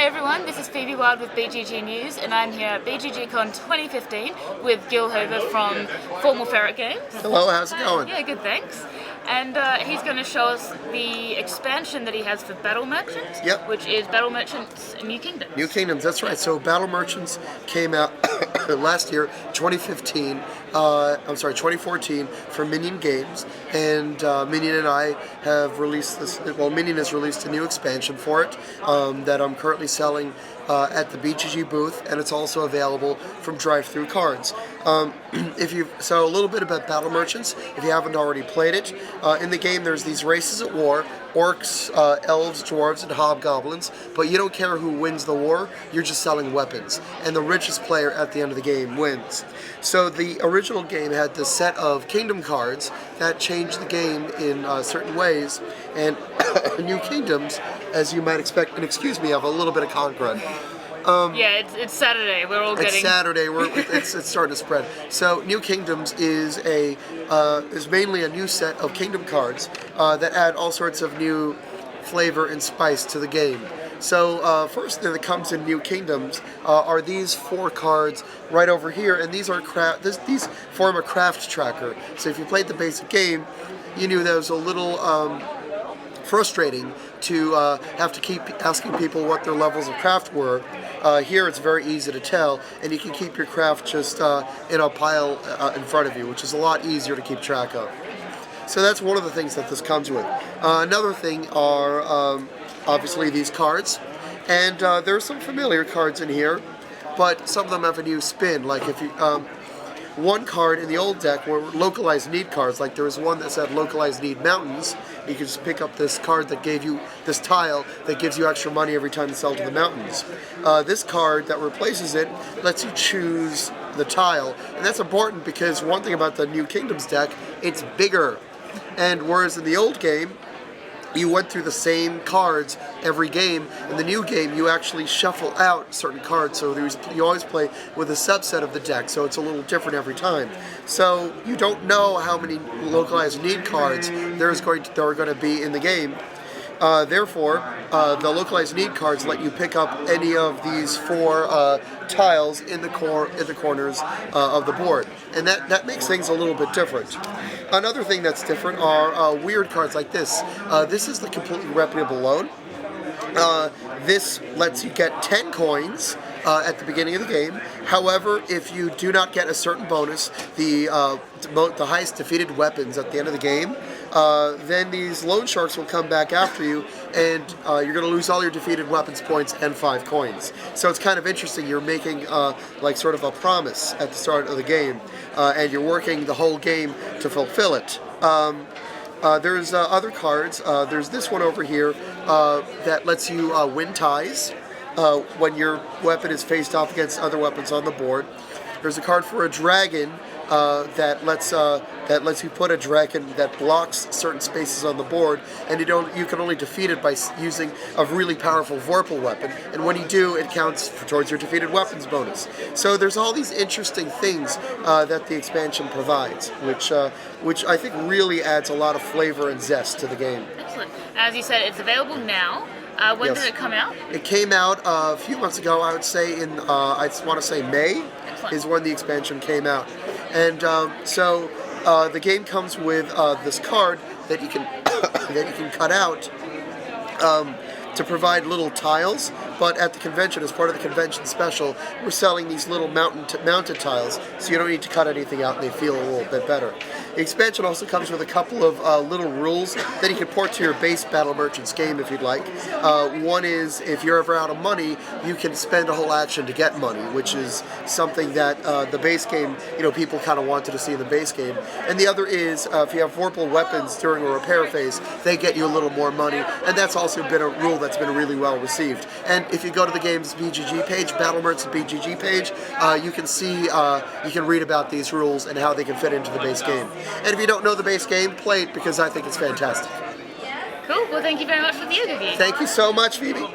Hey everyone, this is Phoebe Wild with BGG News, and I'm here at BGG.CON 2015 with Gil Hoover from Formal Ferret Games. Hello, how's it going? Yeah, good, thanks. And he's going to show us the expansion that he has for Battle Merchants, which is Battle Merchants New Kingdoms. New Kingdoms, that's right. So Battle Merchants came out last year, 2014 for Minion Games, and Minion and I have released this, well, Minion has released a new expansion for it that I'm currently selling at the BGG booth, and it's also available from Drive-Thru Cards. So a little bit about Battle Merchants, if you haven't already played it. In the game there's these races at war, orcs, elves, dwarves, and hobgoblins, but you don't care who wins the war, you're just selling weapons, and the richest player at the end of the game wins. So the original game had this set of kingdom cards that changed the game in certain ways, and New Kingdoms, as you might expect, and excuse me, I have a little bit of concrete. Yeah, it's Saturday. We're all getting. It's Saturday. It's starting to spread. So New Kingdoms is mainly a new set of kingdom cards that add all sorts of new flavor and spice to the game. So first thing that comes in New Kingdoms are these 4 cards right over here, and these are these form a craft tracker. So if you played the basic game, you knew that was a little frustrating to have to keep asking people what their levels of craft were. Here it's very easy to tell, and you can keep your craft just in a pile in front of you, which is a lot easier to keep track of. So that's one of the things that this comes with. Another thing are obviously these cards, and there are some familiar cards in here, but some of them have a new spin. Like if you one card in the old deck were localized need cards, like there was one that said localized need mountains. You could just pick up this card that gave you this tile that gives you extra money every time you sell to the mountains. This card that replaces it lets you choose the tile, and that's important because one thing about the New Kingdoms deck, it's bigger. And whereas in the old game, you went through the same cards every game. In the new game, you actually shuffle out certain cards, so you always play with a subset of the deck, so it's a little different every time. So you don't know how many localized need cards there are going to be in the game. Therefore, the localized need cards let you pick up any of these 4 tiles in the corners of the board, and that makes things a little bit different. Another thing that's different are weird cards like this. This is the completely reputable loan. This lets you get 10 coins at the beginning of the game. However, if you do not get a certain bonus, the highest defeated weapons at the end of the game, then these loan sharks will come back after you, and you're going to lose all your defeated weapons points and 5 coins. So it's kind of interesting. You're making like sort of a promise at the start of the game, and you're working the whole game to fulfill it. There's other cards. There's this one over here that lets you win ties when your weapon is faced off against other weapons on the board. There's a card for a dragon that lets you put a dragon that blocks certain spaces on the board, and you can only defeat it by using a really powerful Vorpal weapon. And when you do, it counts towards your defeated weapons bonus. So there's all these interesting things that the expansion provides, which I think really adds a lot of flavor and zest to the game. Excellent. As you said, it's available now. When did it come out? It came out a few months ago. I would say in I want to say May. Excellent. Is when the expansion came out, and so the game comes with this card that you can cut out to provide little tiles. But at the convention, as part of the convention special, we're selling these little mounted tiles, so you don't need to cut anything out, and they feel a little bit better. The expansion also comes with a couple of little rules that you can port to your base Battle Merchants game if you'd like. One is, if you're ever out of money, you can spend a whole action to get money, which is something that the base game, people kind of wanted to see in the base game. And the other is, if you have Vorpal weapons during a repair phase, they get you a little more money, and that's also been a rule that's been really well received. And if you go to the game's BGG page, Battle Merchants BGG page, you can see, you can read about these rules and how they can fit into the base game. And if you don't know the base game, play it because I think it's fantastic. Cool. Well, thank you very much for the overview. Thank you so much, Phoebe.